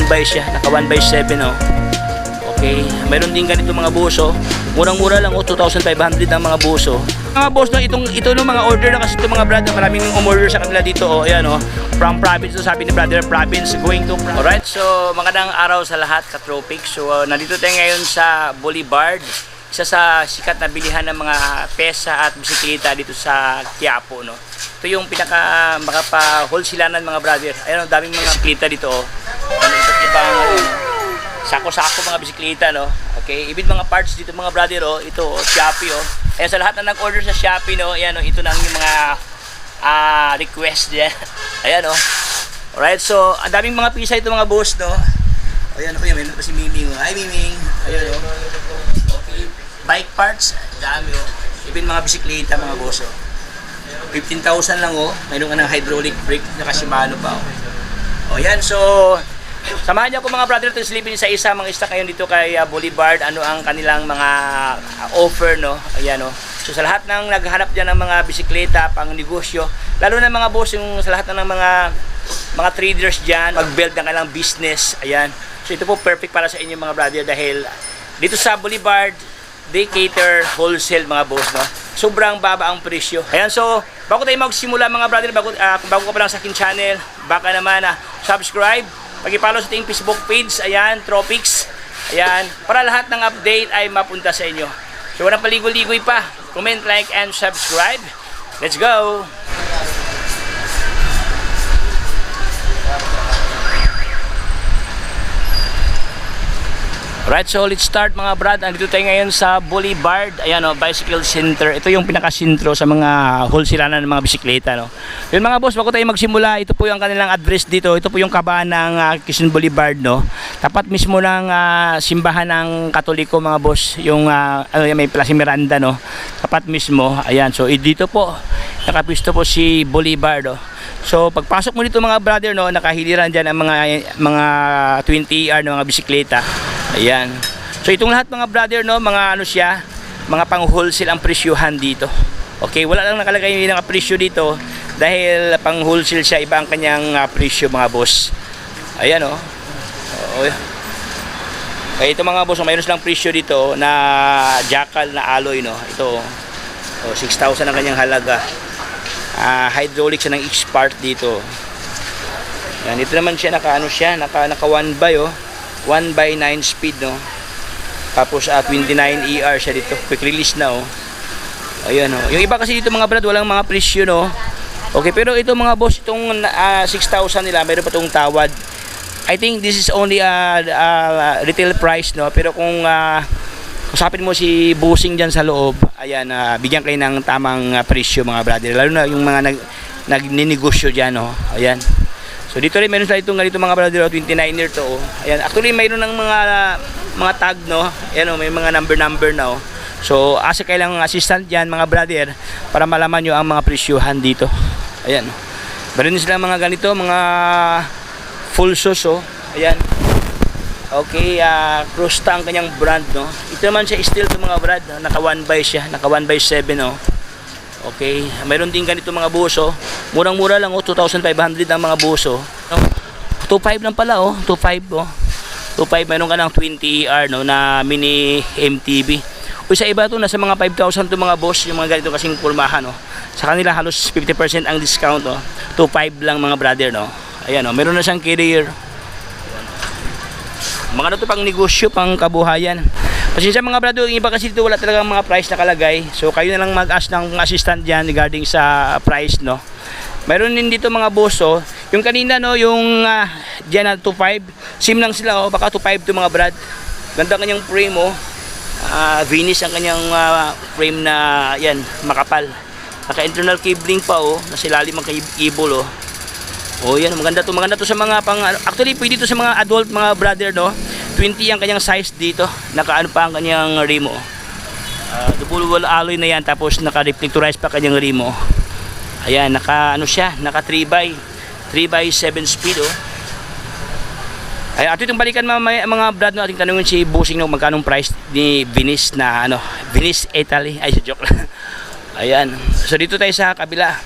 1x siya, naka 1x7 oh. Okay, mayroon din ganito mga buso. Murang-mura lang oh, 2,500 ang mga buso. Mga boss no, ito no mga order na kasi ito mga brother, maraming umorder sa kanila dito oh. Ayan oh, from province to, sabi ni brother, province going to province. Alright, so magandang araw sa lahat ka-tropics. So nandito tayo ngayon sa Boulevard, isa sa sikat na bilihan ng mga pesa at bisikleta dito sa Quiapo no. Ito yung pinaka makapa-wholesalean mga brother. Ayan oh, daming mga bisikleta dito oh. Iba't ibang sako-sako mga bisikleta no. Okay, ibig mga parts dito mga brother oh. Ito oh, Shopee oh. Ayan, sa lahat na nag-order sa Shopee no, ayan oh, ito na yung mga request diyan. Ayan oh. Alright, so ang daming mga pisa ito mga boss no. Ayan oh, may pa si Miming oh. Hi Miming. Ayan oh. Okay, bike parts, dami oh. Ibig mga bisikleta mga boss oh. 15,000 lang oh. Mayroon ka ng hydraulic brake na Shimano pa oh. Oh, yan, so samahan niyo ako mga brother to silipin sa isa mga stock ngayon dito kay Boulevard, ano ang kanilang mga offer no. Ayan no. So sa lahat ng naghahanap diyan ng mga bisikleta pang negosyo, lalo na mga boss yung sa lahat ng mga traders diyan, mag-build ng kanilang business. Ayan. So ito po perfect para sa inyo mga brother dahil dito sa Boulevard, they cater wholesale mga boss no. Sobrang baba ang presyo. Ayan, so bago tayo magsimula mga brother, bago ka pa lang sa akin channel, baka naman subscribe, pag-follow sa ating Facebook page, ayan, Tropics. Ayan, para lahat ng update ay mapunta sa inyo. So walang paligoy-ligoy pa. Comment, like, and subscribe. Let's go! Alright, so let's start mga brad. Andito tayo ngayon sa Boulevard. Ayan o, Bicycle Center. Ito yung pinaka-sentro sa mga wholesalean ng mga bisikleta no. Yun mga boss, bago tayo magsimula, ito po yung kanilang address dito. Ito po yung kabahan ng Quezon Boulevard no. Tapat mismo ng simbahan ng Katoliko mga boss. Yung may Plaza Miranda no. Tapat mismo. Ayan, so dito po nakapisto po si Boulevard no. So pagpasok mo dito mga brother no, nakahiliran diyan ang mga 20R na mga bisikleta. Ayan. So itong lahat mga brother no, mga ano siya, mga pang wholesale ang presyuhan dito. Okay, wala lang nakalagay ng presyo dito dahil pang wholesale siya, iba ang kanyang presyo mga boss. Ayan oh. Okay, ito mga boss, mayroon silang presyo dito na jackal na alloy no. Ito oh, 6,000 ang kanyang halaga. Hydraulic siya ng X-part dito. Yan, dito naman siya naka 1 by oh. 1x9 speed no. Tapos 29ER siya dito. Quick release na oh. Ayan oh. Yung iba kasi dito mga brad walang mga presyo no. Okay, pero ito mga boss, itong 6,000 nila, mayroon pa tong tawad. I think this is only retail price no. Pero kung usapin mo si bossing diyan sa loob, ayan, bigyan kayo ng tamang presyo mga brother. Lalo na yung mga nagninegosyo diyan no. Ayan. So dito rin meron sila itong ganito mga brother 29er to oh. Ayan, actually mayroon ng mga tag no. Ayan oh, may mga number na oh. So asa kailangan assistant diyan mga brother para malaman niyo ang mga presyuhan dito. Ayan. Meron din sila mga ganito, mga full shoes oh. Ayan. Okay, Crusta ang kanyang brand no. Ito naman siya steel to mga brad, naka 1x siya, naka 1x7 oh. Okay, mayroon din ganito mga buso. Murang-mura lang oh, 2,500 ang mga buso. 2.5 lang pala oh, 2.5 oh. 2.5 mayroon ka ng 20ER no na mini MTB. O sa iba to nasa mga 5,000 to mga boss, yung mga ganito kasing pulmahan no. Sa kanila halos 50% ang discount oh. 2.5 lang mga brother no. Ayan oh, meron na siyang carrier. Mga na to pang negosyo, pang kabuhayan. Pasensya mga brado, yung iba kasi dito wala talagang mga price nakalagay. So kayo na lang mag-ask ng assistant diyan regarding sa price no. Mayroon din dito mga boss oh. Yung kanina no, yung diyan na 2.5, sim lang sila oh, baka 2.5 to mga brad. Ganda kanyang frame oh. Venice ang kanyang frame na yan, makapal. Naka internal cabling pa oh, nasa ilalim ang cable oh. Oh yan, maganda to sa mga pang actually pwede to sa mga adult mga brother no. 20 ang kanyang size dito. Naka-ano pa ang kanyang rim oh. Double wall alloy na yan, tapos naka-reflectorize pa kanyang rim oh. Ayan, naka ano siya, naka 3x7 speed oh. Ay, ato itong balikan mga brad no, ating tanungin si bossing no, magkano price ni Venice na ano, Venice Italy. Ay, joke lang. Ayan. So dito tayo sa kabila.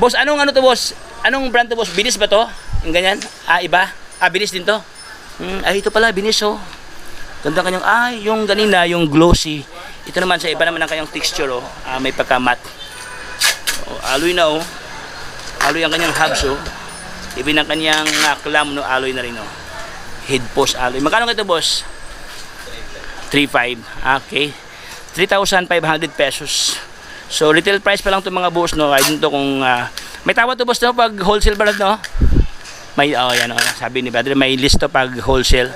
Boss, anong ano to boss? Anong brand to boss? Venice ba to? Yung ganyan? Iba? Venice din to? Ay, ito pala, binis oh. Ganda kanyang, yung ganina, yung glossy. Ito naman, sa iba naman ang kanyang texture oh. May pagka-matte. Alloy na oh. Alloy ang kanyang hubs oh. Even ang kanyang clamp no, alloy na rin oh. Head post alloy. Magkano ito boss? 3.5. Okay. 3,500 pesos. So retail price pa lang to mga boss no. I don't know kung may tawad to boss no pag wholesale ba no? May yan oh, sabi ni brother may list to pag wholesale.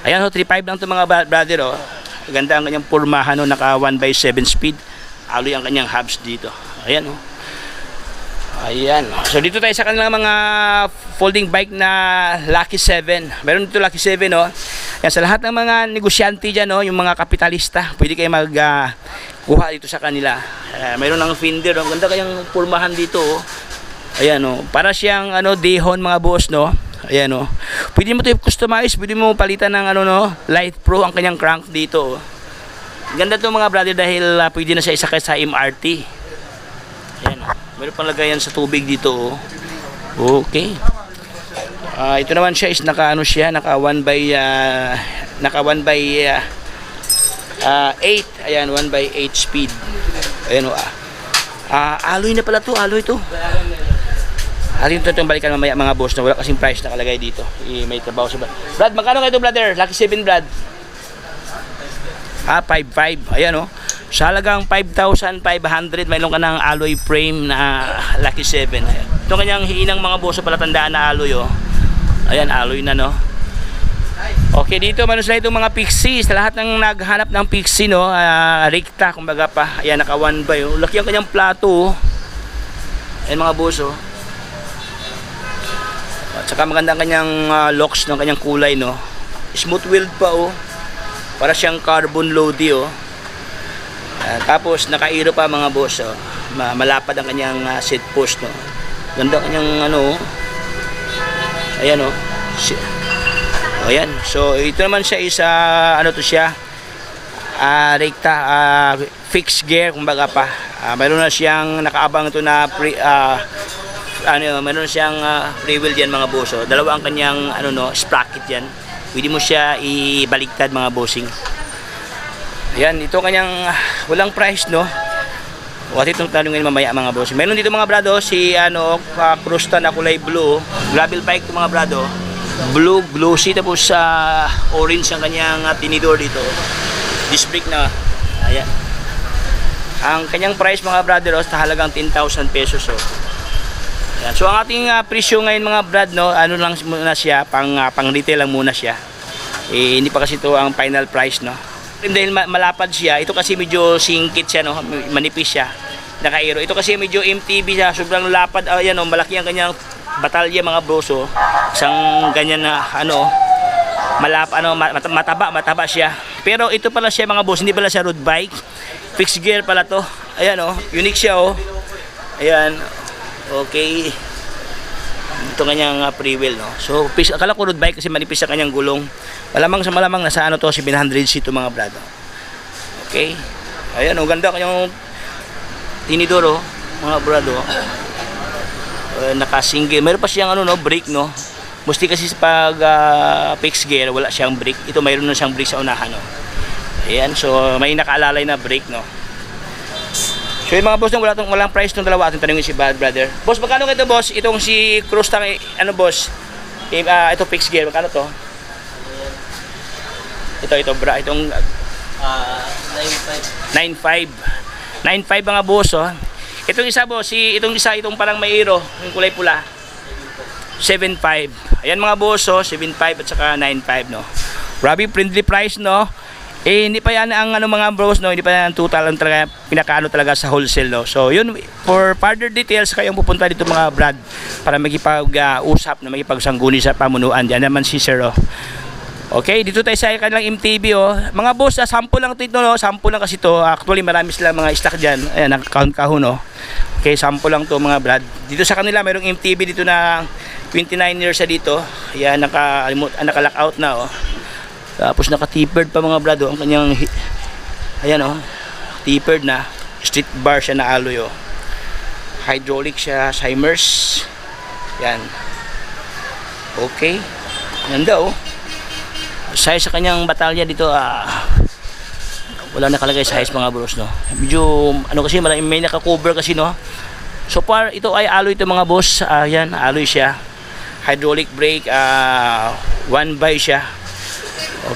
Ayan oh, 3.5 lang to mga brother oh. Ganda ang kanyang pormahan no, naka 1/7 speed. Alloy ang kanyang hubs dito. Ayan oh. Ayan. So dito tayo sa kanilang mga folding bike na Lucky 7. Meron dito Lucky 7 no. Yan sa lahat ng mga negosyante diyan no, yung mga kapitalista, pwede kayo mag kuha dito sa kanila. Meron ng fender, ang ganda kayang pormahan dito oh. Ayan oh. Para siyang Dehon mga boss no. Ayan oh. Pwede mo 'to customize, pwede mo palitan ng Light Pro ang kanyang crank dito oh. Ganda 'to mga brother dahil pwede na siya isakay sa MRT. Ayan oh. Meron pang lagayan sa tubig dito oh. Okay. Ito naman siya is naka 1 by 8. Ayan 1/8 speed. Ayan oh. Alloy na pala to, alloy to. Atin ito itong balikan mamaya mga boss na wala kasing price nakalagay dito. May trabaho sa Brad, magkano kayo ito brother? Lucky 7 Brad. 5.5. Ayan oh. Sa halagang 5,500 mayroon ka ng alloy frame na Lucky 7. Ayan. Ito kanyang hiinang mga boss palatandaan na alloy oh. Ayan, alloy na no. Okay, dito meron sila itong mga Pixie. Sa lahat ng naghanap ng Pixie no, Ricta kumbaga pa. Ayan, naka 1/. Oh. Laki ang kanyang plato oh. Ayan mga boss oh. At saka maganda ang kanyang locks ng kanyang kulay no. Smooth wheeled pa oh. Para siyang carbon loady oh. Tapos naka-aero pa mga boss oh. Malapad ang kanyang seat post no. Ganda kanyang ayan oh. Ayan. So ito naman siya is to siya Ricta fixed gear kumbaga pa. Mayroon na siyang nakaabang ito na mayroon siyang free wheel diyan mga boss oh. Dalawa ang kanyang sprocket diyan. Pwede mo siya ibaliktad mga bossing. Ayan, ito kanyang walang price no. What itong tanongin mamaya mga boss. Meron dito mga brado si Crusta na kulay blue, gravel bike to mga brado. Blue glossy tapos orange ang kanyang tinidor dito. Disc brake na. Ayan. Ang kanyang price mga brother sa halagang 10,000 pesos oh. Ayan. So ang ating presyo ngayon mga brad no, lang muna siya, pang retail lang muna siya. Hindi pa kasi ito ang final price no. Dahil malapad siya, ito kasi medyo singkit siya no, manipis siya. Naka-aero. Ito kasi medyo MTB siya, sobrang lapad. Ayan oh, malaki ang kanyang batalya mga broso. Isang ganyan na mataba siya. Pero ito pala siya mga boss, hindi pala siya road bike. Fixed gear pala to. Ayan oh, unique siya oh. Ayan. Okay. Ito kanyang free wheel no. So akala ko road bike kasi manipis sa kanyang gulong. Malamang nasa to 700cc to mga brado. Okay. Ayan oh, ganda kanyang tinidor oh, mga brado. Naka-single. Meron pa siyang brake no. Musti kasi pag fixed gear wala siyang brake. Ito mayroon na siyang brake sa unahan no. Ayan, so may nakaalalay na brake no. So yung mga boss nung walang price nung dalawa ating tanongin si brother. Boss, magkano ito boss? Itong si Crusta boss? Ito fixed gear, magkano to? Itong 9.5 mga boss oh. Itong isa boss, itong parang mayro, yung kulay pula 7.5. Ayan mga boss oh, 7.5 at saka 9.5 no. Grabe friendly price no. Hindi pa yan ang mga bros no, hindi pa yan ang total ang talaga pinakaano talaga sa wholesale no. So yun, for further details kayong pupunta dito mga brad para makipag-usap na makipagsangguni sa pamunuan. Diyan naman si Sir oh. Okay, dito tayo sa kanilang MTB oh. Mga boss, sample lang ito no, sample lang kasi to. Actually marami silang mga stock diyan. Ayan, nakakahon-kahon no. Okay, sample lang to mga brad. Dito sa kanila mayroong MTB dito na 29 years na dito. Ayan, naka-lockout na oh. Tapos naka-tapered pa mga brado ang kanyang ayan oh, tapered na street bar siya na alloy oh. Hydraulic siya, Simers. Yan. Okay. Ganda oh. size sa kanyang batalya dito, wala nakalagay size mga boss, no. Medyo ano kasi may naka-cover kasi, no. So far ito ay alloy ito mga boss. Yan, alloy siya. Hydraulic brake, 1x siya.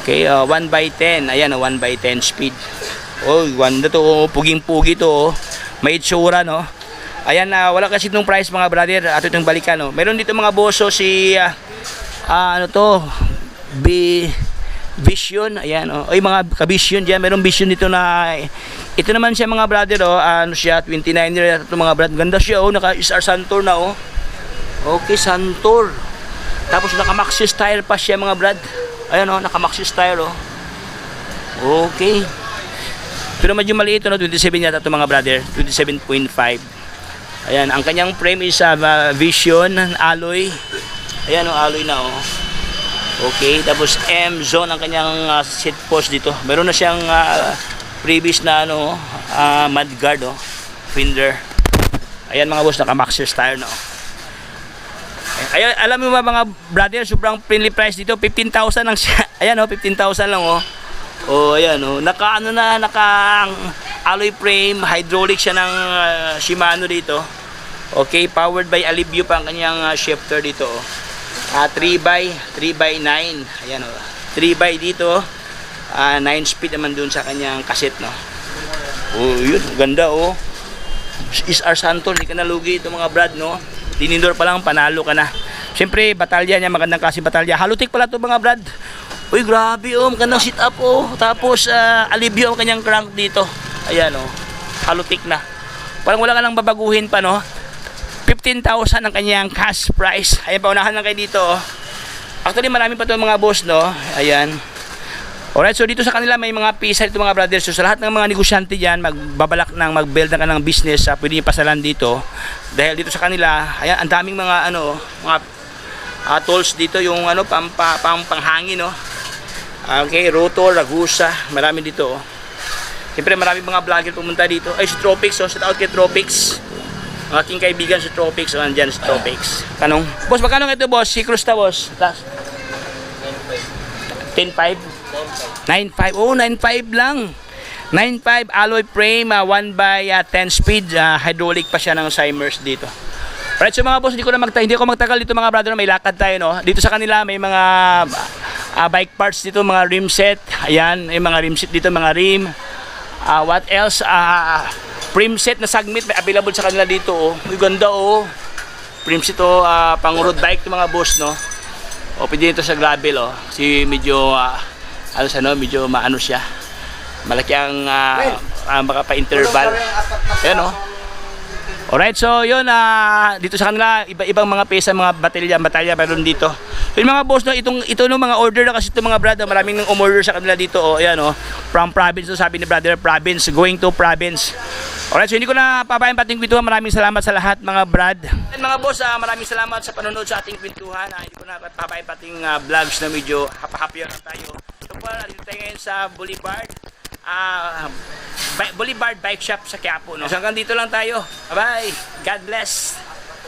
Okay, 1x10. Ayan, 1x10 speed. Oh, ganda to, oh. Puging-pugi to, oh. May itsura, no. Ayan, wala kasi itong price mga brother. Ato itong balikan, no. Meron dito mga boss, si ano to, Vision. Ayan, oh. Ay, mga ka-Vision dyan. Meron Vision dito na ito naman siya mga brother, oh. Ano siya, 29er ito mga brother. Ganda siya, oh. Naka-SR Santor na, oh. Okay, Santor. Tapos naka-Maxxis tire pa siya mga brad. Ayan, oh, naka-Maxxis tire, oh. Okay. Pero medyo maliit, no, 27 yata ito mga brother, 27.5. Ayan, ang kanyang frame is Vision alloy. Ayan, oh, alloy na, oh. Okay, tapos M-Zone ang kanyang seat post dito. Meron na siyang previous na ano, mudguard, oh, fender. Ayan mga boss, naka-Maxxis tire na, oh. Ayan, alam mo ba mga brother, sobrang friendly price dito, 15,000 lang siya. Ayan, oh, 15,000 lang, oh. Oh, ayan, oh. Naka alloy frame, hydraulic siya ng Shimano dito. Okay, powered by Alivio pa ang kanyang shifter dito, oh. 3x9. Ayan, oh. 3x dito, 9 speed naman dun sa kanyang kaset, no. Oh, yun, ganda, oh. SR Santor, hindi ka nalugi ito mga brad, no. Tinindor pa lang, panalo ka na. Siyempre, batalya niya, magandang klase batalya. Halutik pala ito mga brad. Uy, grabe, oh, magandang sit up, oh. Tapos, Alivio ang kanyang crank dito. Ayan, oh. Halutik na. Parang wala ka nang babaguhin pa, no. 15,000 ang kanyang cash price. Ayan, paunahan lang kayo dito, oh. Actually, marami pa ito mga boss, no. Ayan. Alright, so dito sa kanila may mga pisa dito mga brothers. So sa lahat ng mga negosyante dyan, magbabalak ng mag-build na ng business, pwede nyo pasalan dito. Dahil dito sa kanila, ayan, ang daming mga ano, mga tools dito, yung ano, panghangin, no. Okay, rotor, ragusa, marami dito, oh. Siyempre marami mga vlogger pumunta dito. Ay, si Tropics, oh, shout out kay Tropics. Ang aking kaibigan si Tropics, oh, andyan si Tropics. Tanong, boss, magkano ito boss? Si Crusta boss? 10.5? 9.5. Oh, 9.5 lang. 9.5 alloy frame, 1x10 speed, hydraulic pa siya ng Simers dito. Right, so mga boss, hindi ako magtagal dito mga brother, may lakad tayo, no. Dito sa kanila may mga bike parts dito, mga rim set. Ayan, may mga rim set dito, mga rim. What else? Frame set na sagmit may available sa kanila dito, oh. May ganda, oh. Frame set, oh, pang road bike to mga boss, no. O pwede nito sa gravel, oh. Kasi medyo ano siya, no, medyo maano siya. Malaki ang baka pa-interval. Ayan, oh. Alright, so yun, dito sa kanila iba-ibang mga pesa, mga batalya meron dito. So yung mga boss, no, ito no mga order na kasi itong mga brother, maraming nang umorder sa kanila dito, oh. Ayan, oh. From province, so sabi ni brother, province, going to province. Alright, so hindi ko na pabayaan pating kwentuhan. Maraming salamat sa lahat mga brad. And mga boss, maraming salamat sa panonood sa ating kwentuhan. Hindi ko na pabayaan pating vlogs na medyo happy lang tayo. So far, dito tayo ngayon sa Boulevard. Boulevard Bike Shop sa Quiapo, no? So hanggang dito lang tayo. Bye-bye. God bless.